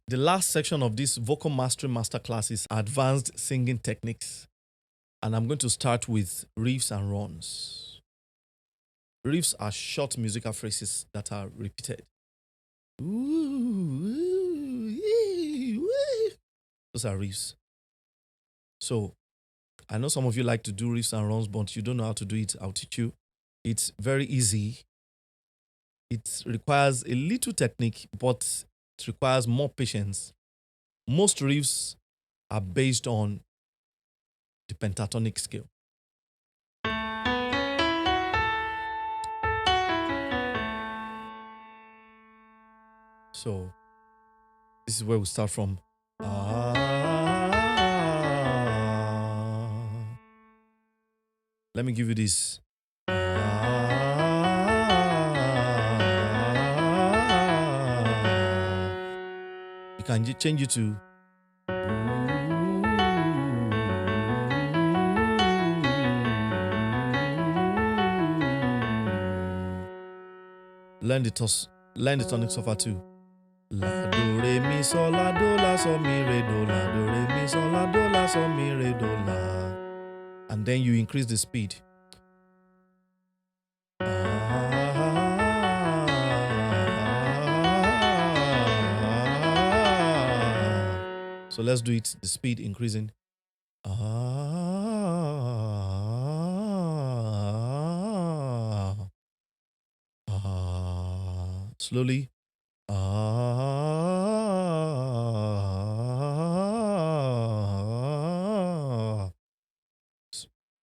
The last section of this vocal mastery masterclass is advanced singing techniques. And I'm going to start with riffs and runs. Riffs are short musical phrases that are repeated. Those are riffs. So I know some of you like to do riffs and runs, but you don't know how to do it. I'll teach you. It's very easy. It requires a little technique, but it requires more patience. Most riffs are based on the pentatonic scale. So this is where we start from. Let me give you this. You can change it to. Learn the tonic solfa too. La do re mi sol la do la sol mi re do la do re mi sol la do la sol mi re do la. And then you increase the speed. So let's do it, the speed increasing. Slowly.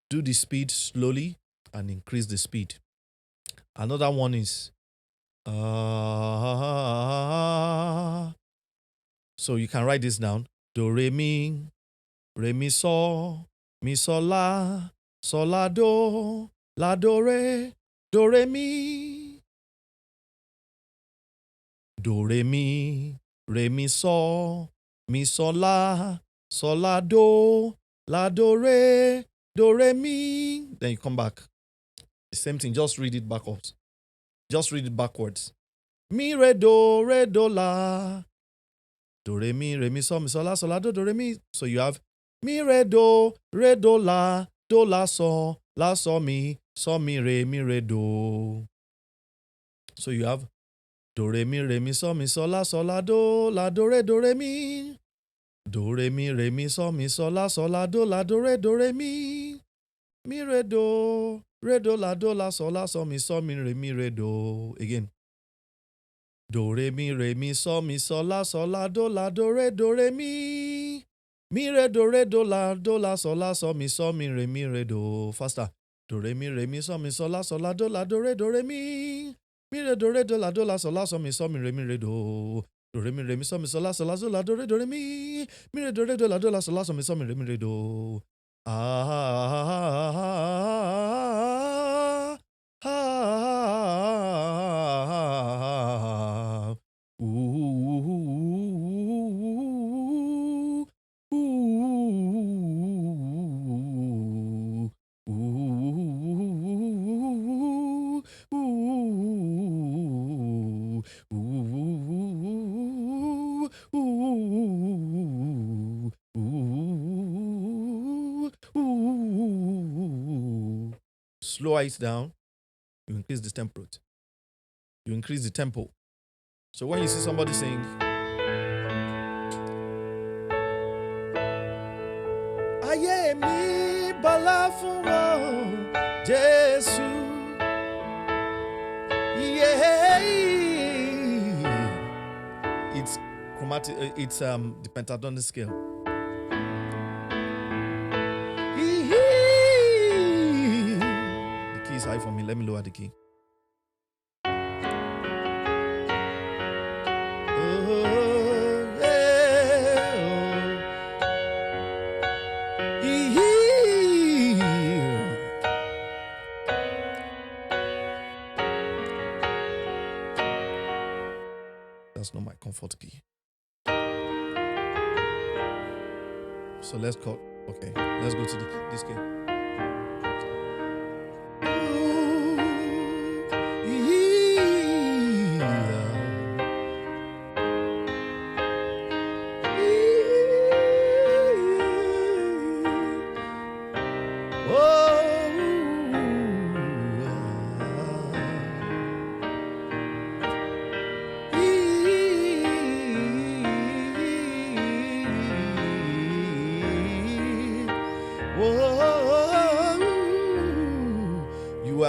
Do the speed slowly and increase the speed. Another one is so you can write this down. Do re mi sol, mi sol la do re mi. Do re mi sol, mi sol la do re mi. Then you come back. The same thing, just read it backwards. Just read it backwards. Mi re do la. Do re mi sol la do re mi. So you have mi re do la sol mi re do. So you have do re mi sol la do re mi. Do re mi sol la do re mi. Mi re do la sol mi re do. Again. Do re mi sol la do re mi. Mi re do la sol mi re do. Faster. Do re mi sol la do re mi. Mi re do la sol mi re do. Do re mi sol la do re mi. Mi re do la sol mi re do. Slow it down, you increase the tempo. You increase the tempo. So when you see somebody sing, ayé mi bọ́lá fún wọn, Jésù. Yeah. It's chromatic. It's the pentatonic scale. The key is high for me. Let me lower the key. That's not my comfort key. So let's go. Okay, let's go to this key.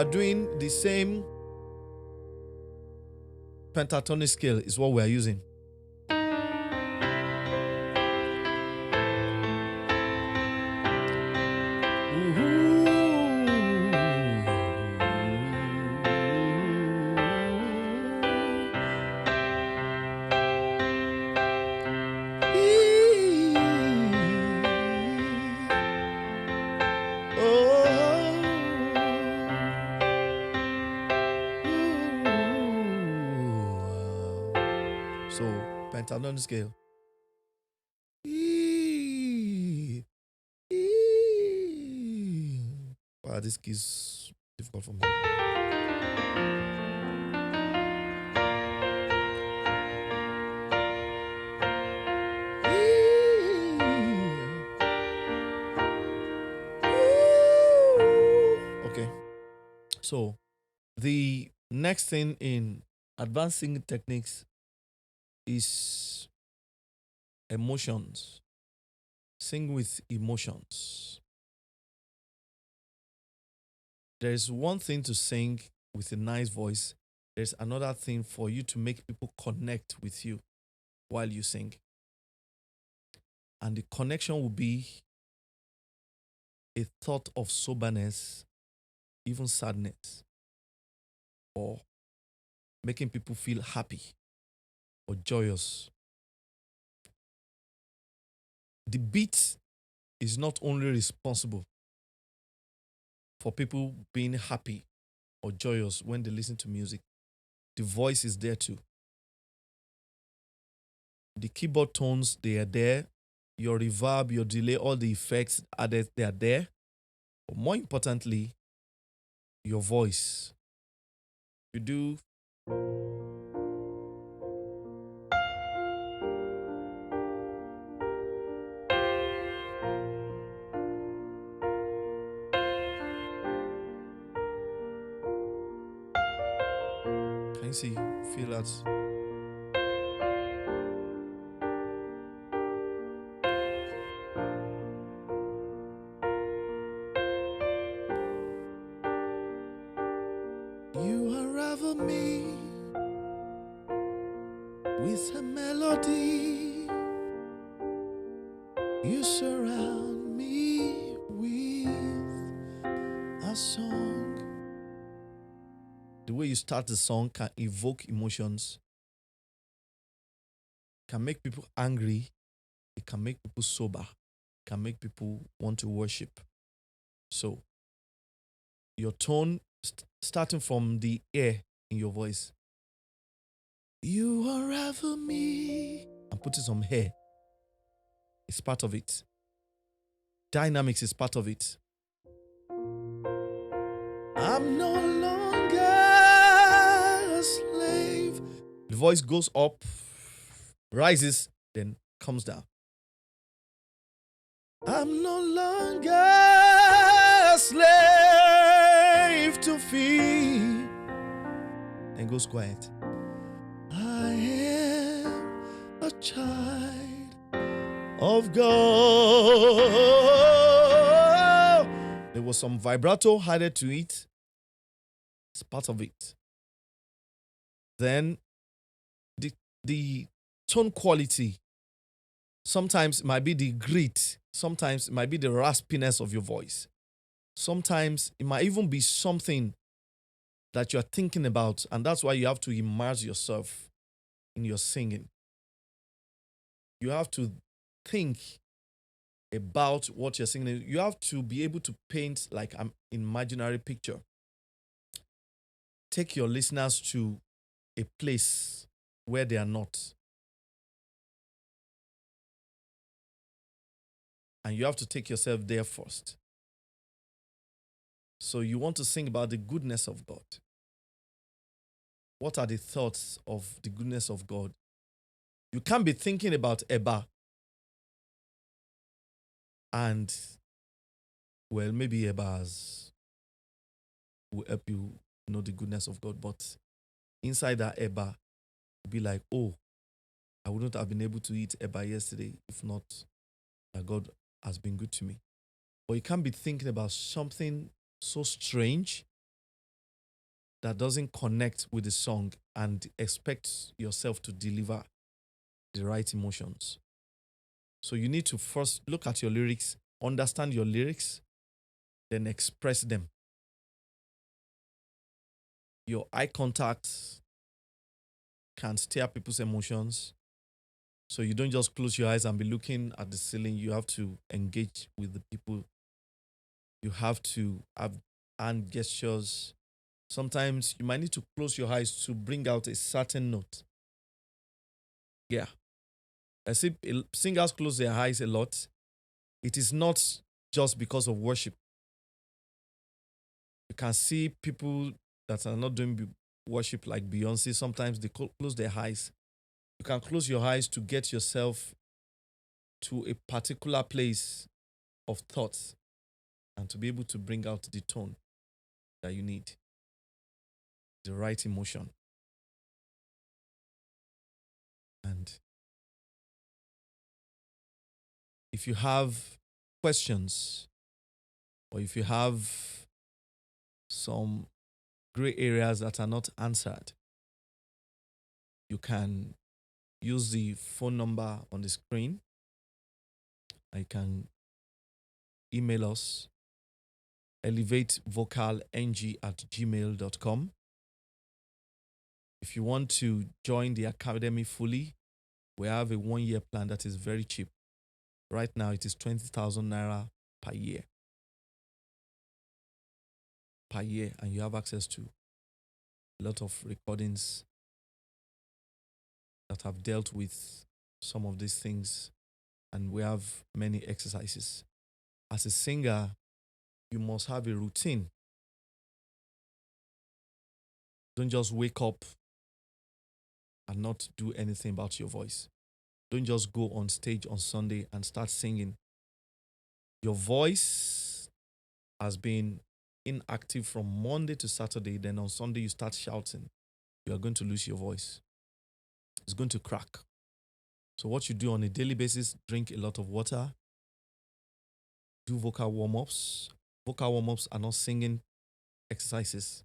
are doing the same pentatonic scale is what we are using. So, pentatonic scale. Wow, this key is difficult for me. Okay. So, the next thing in advanced singing techniques is emotions. Sing with emotions. There's one thing to sing with a nice voice. There's another thing for you to make people connect with you while you sing. And the connection will be a thought of soberness, even sadness, or making people feel happy or joyous. The beat is not only responsible for people being happy or joyous when they listen to music, the voice is there too. The keyboard tones, they are there. Your reverb, your delay, all the effects are there, they are there. But more importantly, your voice. You do. Can you see? Feel that? You unravel me with a melody. You surround me with a song. The way you start the song can evoke emotions, can make people angry, it can make people sober, it can make people want to worship. So, your tone, starting from the air in your voice. You unravel me. And putting some hair. It's part of it. Dynamics is part of it. I'm no longer a slave. The voice goes up, rises, then comes down. I'm no longer a slave to fear. Then goes quiet. I am a child of God. There was some vibrato added to it. It's part of it. Then the tone quality. Sometimes it might be the grit. Sometimes it might be the raspiness of your voice. Sometimes it might even be something that you're thinking about, and that's why you have to immerse yourself in your singing. You have to think about what you're singing. You have to be able to paint like an imaginary picture. Take your listeners to a place where they are not. And you have to take yourself there first. So you want to sing about the goodness of God. What are the thoughts of the goodness of God? You can't be thinking about Eba and, well, maybe Eba will help you know the goodness of God, but inside that Eba, be like, oh, I wouldn't have been able to eat Eba yesterday if not that God has been good to me. But you can't be thinking about something so strange that doesn't connect with the song and expect yourself to deliver the right emotions. So you need to first look at your lyrics, understand your lyrics, then express them. Your eye contact can steer people's emotions. So you don't just close your eyes and be looking at the ceiling. You have to engage with the people. You have to have hand gestures. Sometimes you might need to close your eyes to bring out a certain note. Yeah. I see singers close their eyes a lot. It is not just because of worship. You can see people that are not doing worship like Beyonce. Sometimes they close their eyes. You can close your eyes to get yourself to a particular place of thoughts and to be able to bring out the tone that you need, the right emotion. And if you have questions or if you have some gray areas that are not answered, you can use the phone number on the screen. I can email us elevatevocalng@gmail.com. If you want to join the academy fully, we have a 1-year plan that is very cheap. Right now, it is 20,000 naira per year. Per year, and you have access to a lot of recordings that have dealt with some of these things, and we have many exercises. As a singer, you must have a routine. Don't just wake up and not do anything about your voice. Don't just go on stage on Sunday and start singing. Your voice has been inactive from Monday to Saturday, then on Sunday you start shouting. You are going to lose your voice. It's going to crack. So what you do on a daily basis, drink a lot of water, do vocal warm-ups. Vocal warm-ups are not singing exercises.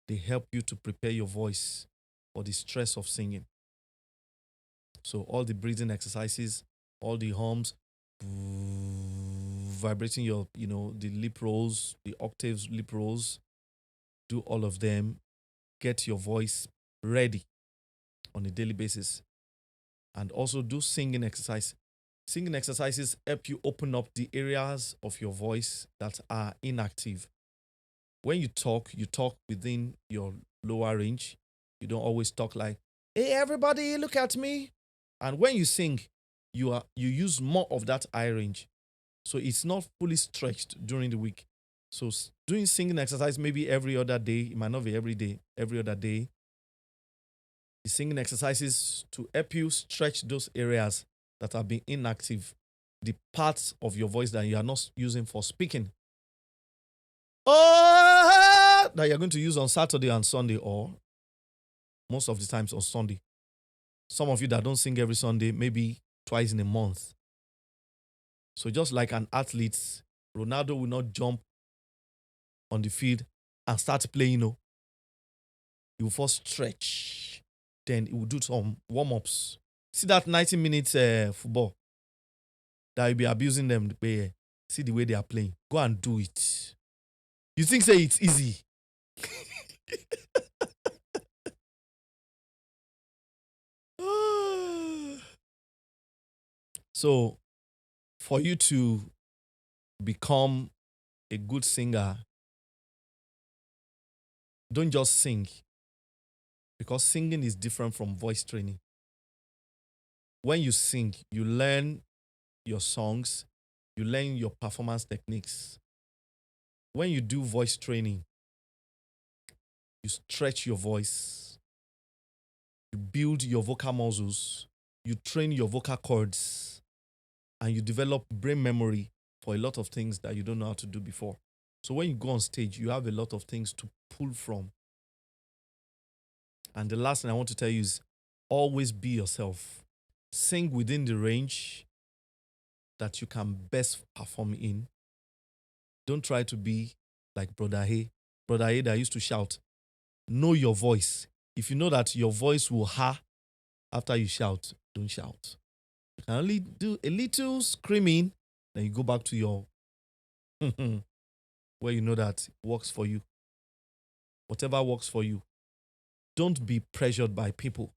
They help you to prepare your voice for the stress of singing. So all the breathing exercises, all the hums, vibrating your, the lip rolls, the octaves, lip rolls, do all of them. Get your voice ready on a daily basis. And also do singing exercise. Singing exercises help you open up the areas of your voice that are inactive. When you talk within your lower range. You don't always talk like, hey, everybody, look at me. And when you sing, you use more of that high range. So it's not fully stretched during the week. So doing singing exercise maybe every other day, it might not be every day, every other day. The singing exercises to help you stretch those areas that have been inactive, the parts of your voice that you are not using for speaking. Oh, that you're going to use on Saturday and Sunday, or most of the times on Sunday. Some of you that don't sing every Sunday, maybe twice in a month. So just like an athlete, Ronaldo will not jump on the field and start playing. He will first stretch. Then he will do some warm-ups. See that 90 minutes football that will be abusing them. See the way they are playing. Go and do it. You think say it's easy? So, for you to become a good singer, don't just sing, because singing is different from voice training. When you sing, you learn your songs, you learn your performance techniques. When you do voice training, you stretch your voice, you build your vocal muscles, you train your vocal cords, and you develop brain memory for a lot of things that you don't know how to do before. So when you go on stage, you have a lot of things to pull from. And the last thing I want to tell you is always be yourself. Sing within the range that you can best perform in. Don't try to be like Brother Hay. Brother Hay that used to shout, Know your voice. If you know that your voice will ha after you shout, don't shout. You can only do a little screaming, then you go back to your where you know that works for you. Whatever works for you. Don't be pressured by people.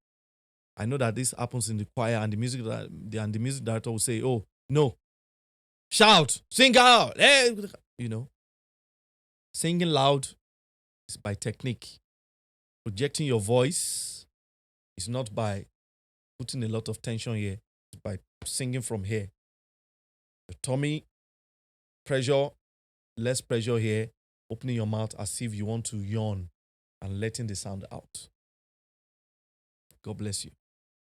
I know that this happens in the choir, and the music director will say, "Oh no, shout, sing out!" You know, singing loud is by technique. Projecting your voice is not by putting a lot of tension here. It's by singing from here. The tummy pressure, less pressure here. Opening your mouth as if you want to yawn and letting the sound out. God bless you.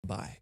Bye.